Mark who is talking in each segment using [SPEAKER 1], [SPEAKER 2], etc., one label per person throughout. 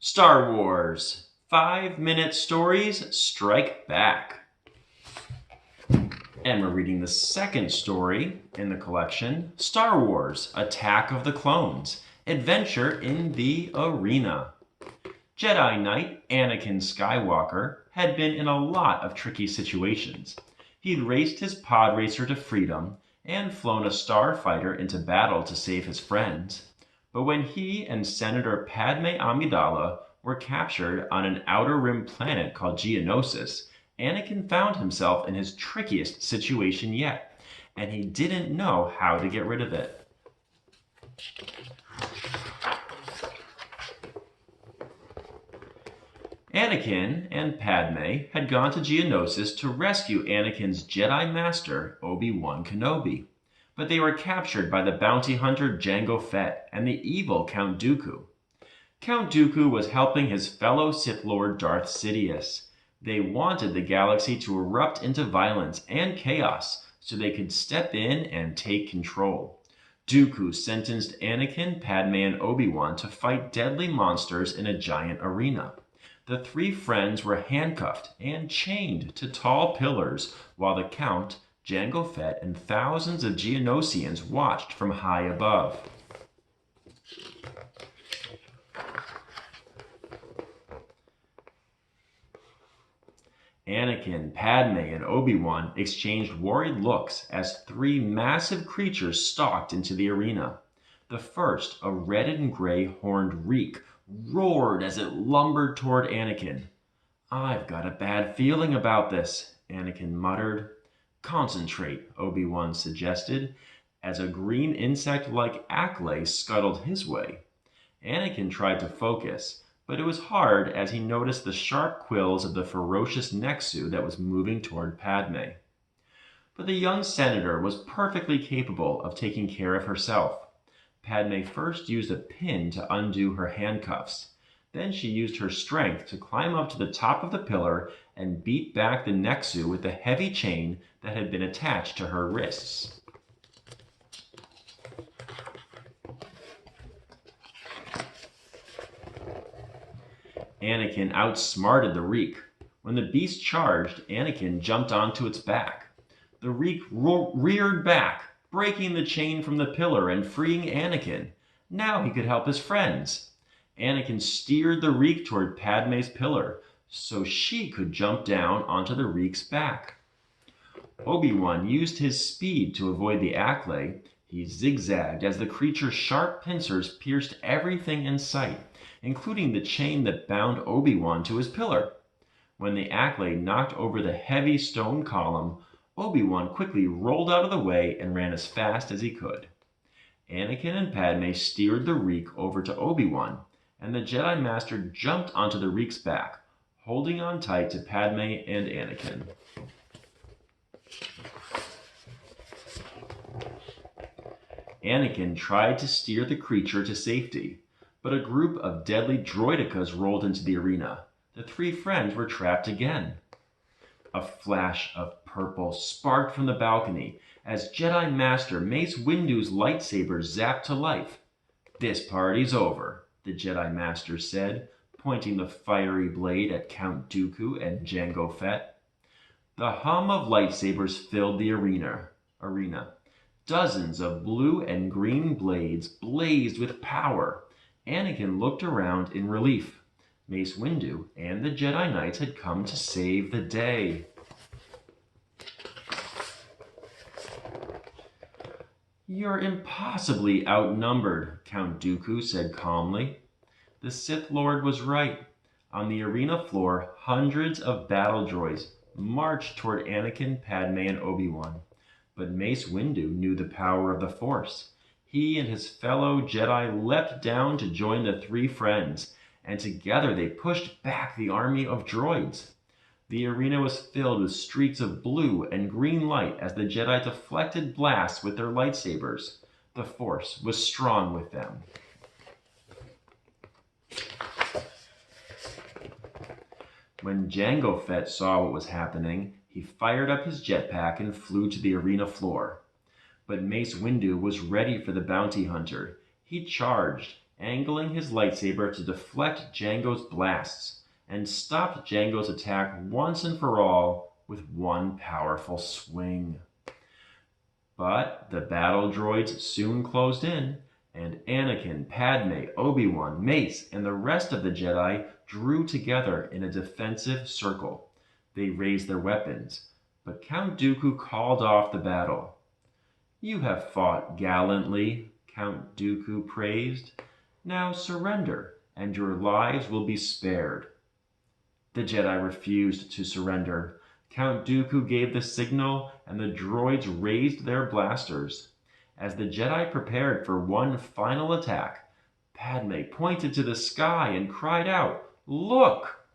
[SPEAKER 1] Star Wars 5-minute stories strike back. And we're reading the second story in the collection, Star Wars Attack of the Clones, Adventure in the Arena. Jedi Knight Anakin Skywalker had been in a lot of tricky situations. He'd raced his pod racer to freedom and flown a starfighter into battle to save his friends. But when he and Senator Padme Amidala were captured on an outer rim planet called Geonosis, Anakin found himself in his trickiest situation yet, and he didn't know how to get rid of it. Anakin and Padme had gone to Geonosis to rescue Anakin's Jedi Master, Obi-Wan Kenobi. But they were captured by the bounty hunter Jango Fett and the evil Count Dooku. Count Dooku was helping his fellow Sith Lord Darth Sidious. They wanted the galaxy to erupt into violence and chaos so they could step in and take control. Dooku sentenced Anakin, Padme, and Obi-Wan to fight deadly monsters in a giant arena. The three friends were handcuffed and chained to tall pillars while the Count, Jango Fett, and thousands of Geonosians watched from high above. Anakin, Padme, and Obi-Wan exchanged worried looks as three massive creatures stalked into the arena. The first, a red and gray horned reek, roared as it lumbered toward Anakin. "I've got a bad feeling about this," Anakin muttered. "Concentrate," Obi-Wan suggested, as a green insect-like Acklay scuttled his way. Anakin tried to focus, but it was hard as he noticed the sharp quills of the ferocious Nexu that was moving toward Padme. But the young senator was perfectly capable of taking care of herself. Padme first used a pin to undo her handcuffs. Then she used her strength to climb up to the top of the pillar and beat back the Nexu with the heavy chain that had been attached to her wrists. Anakin outsmarted the Reek. When the beast charged, Anakin jumped onto its back. The Reek reared back, breaking the chain from the pillar and freeing Anakin. Now he could help his friends. Anakin steered the Reek toward Padme's pillar, so she could jump down onto the Reek's back. Obi-Wan used his speed to avoid the Acklay. He zigzagged as the creature's sharp pincers pierced everything in sight, including the chain that bound Obi-Wan to his pillar. When the Acklay knocked over the heavy stone column, Obi-Wan quickly rolled out of the way and ran as fast as he could. Anakin and Padme steered the Reek over to Obi-Wan, and the Jedi Master jumped onto the Reek's back, holding on tight to Padme and Anakin. Anakin tried to steer the creature to safety, but a group of deadly droidicas rolled into the arena. The three friends were trapped again. A flash of purple sparked from the balcony as Jedi Master Mace Windu's lightsaber zapped to life. "This party's over," the Jedi Master said, pointing the fiery blade at Count Dooku and Jango Fett. The hum of lightsabers filled the arena. Dozens of blue and green blades blazed with power. Anakin looked around in relief. Mace Windu and the Jedi Knights had come to save the day. "You're impossibly outnumbered," Count Dooku said calmly. The Sith Lord was right. On the arena floor, hundreds of battle droids marched toward Anakin, Padme, and Obi-Wan. But Mace Windu knew the power of the Force. He and his fellow Jedi leapt down to join the three friends, and together they pushed back the army of droids. The arena was filled with streaks of blue and green light as the Jedi deflected blasts with their lightsabers. The Force was strong with them. When Jango Fett saw what was happening, he fired up his jetpack and flew to the arena floor. But Mace Windu was ready for the bounty hunter. He charged, angling his lightsaber to deflect Jango's blasts, and stopped Jango's attack once and for all with one powerful swing. But the battle droids soon closed in, and Anakin, Padme, Obi-Wan, Mace, and the rest of the Jedi drew together in a defensive circle. They raised their weapons, but Count Dooku called off the battle. "You have fought gallantly," Count Dooku praised. "Now surrender, and your lives will be spared." The Jedi refused to surrender. Count Dooku gave the signal, and the droids raised their blasters. As the Jedi prepared for one final attack, Padme pointed to the sky and cried out, "Look!"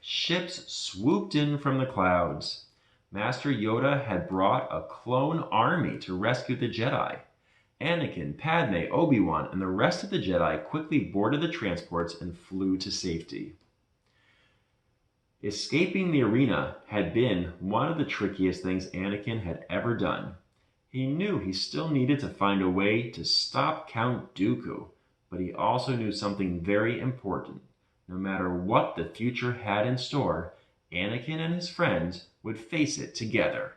[SPEAKER 1] Ships swooped in from the clouds. Master Yoda had brought a clone army to rescue the Jedi. Anakin, Padme, Obi-Wan, and the rest of the Jedi quickly boarded the transports and flew to safety. Escaping the arena had been one of the trickiest things Anakin had ever done. He knew he still needed to find a way to stop Count Dooku, but he also knew something very important. No matter what the future had in store, Anakin and his friends would face it together.